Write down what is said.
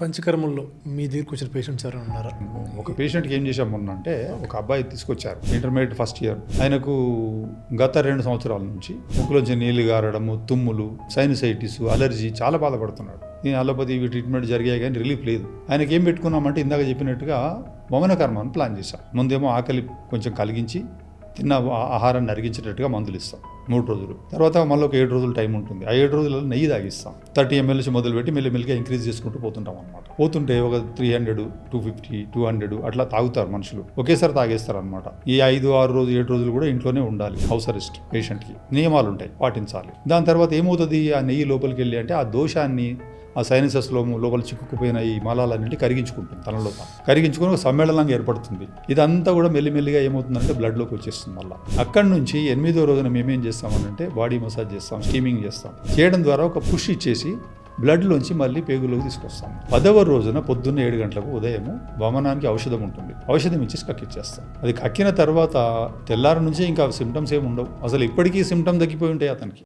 పంచకర్మల్లో మీ దగ్గరికి వచ్చిన పేషెంట్స్ ఎవరైనా ఉన్నారా? ఒక పేషెంట్కి ఏం చేశాం మొన్న అంటే ఒక అబ్బాయి తీసుకొచ్చారు, ఇంటర్మీడియట్ ఫస్ట్ ఇయర్. ఆయనకు గత 2 సంవత్సరాల నుంచి ముక్కులోంచి నీళ్లు గారడము, తుమ్ములు, సైనసైటిస్, అలర్జీ, చాలా బాధపడుతున్నాడు. ఈ అలోపతి ఇవి ట్రీట్మెంట్ జరిగాయి కానీ రిలీఫ్ లేదు. ఆయనకి ఏం పెట్టుకున్నామంటే ఇందాక చెప్పినట్టుగా వమన కర్మను ప్లాన్ చేశాం. ముందేమో ఆకలి కొంచెం కలిగించి తిన్న ఆహారాన్ని అరిగించేటట్టుగా మందులు ఇస్తాం 3 రోజులు. తర్వాత మళ్ళీ ఒక 7 రోజులు టైం ఉంటుంది. ఆ 7 రోజులలో నెయ్యి తాగిస్తాం. 30 ml నుంచి మొదలుపెట్టి మెల్లిమెల్లిగా ఇంక్రీజ్ చేసుకుంటూ పోతుంటాం అనమాట. పోతుంటే ఒక 300, 250, 200 అట్లా తాగుతారు మనుషులు. ఒకేసారి తాగేస్తారు అనమాట. ఈ 5, 6 రోజులు 7 రోజులు కూడా ఇంట్లోనే ఉండాలి. హౌస్ అరెస్ట్ పేషెంట్కి నియమాలు ఉంటాయి, పాటించాలి. దాని తర్వాత ఏమవుతుంది, ఆ నెయ్యి లోపలికి వెళ్ళి అంటే ఆ దోషాన్ని, ఆ సైనసెస్లో లోపల చిక్కుకుపోయిన ఈ మలాలన్నింటి కరిగించుకుంటుంది. తనలో కరిగించుకొని ఒక సమ్మేళనంగా ఏర్పడుతుంది. ఇదంతా కూడా మెల్లిమెల్లిగా ఏమవుతుందంటే బ్లడ్లోకి వచ్చేస్తుంది. మళ్ళీ అక్కడి నుంచి 8వ రోజున మేమేం చేస్తామనంటే బాడీ మసాజ్ చేస్తాం, స్టీమింగ్ చేస్తాం. చేయడం ద్వారా ఒక పుష్ ఇచ్చేసి బ్లడ్లోంచి మళ్ళీ పేగులోకి తీసుకొస్తాం. 10వ రోజున పొద్దున్న 7 గంటలకు ఉదయము వమనానికి ఔషధం ఉంటుంది. ఔషధం ఇచ్చేసి కక్కిచ్చేస్తాం. అది కక్కిన తర్వాత తెల్లారి నుంచి ఇంకా సిమ్టమ్స్ ఏమి ఉండవు. అసలు ఇప్పటికీ సిమ్టమ్ తగ్గిపోయి ఉంటాయి అతనికి.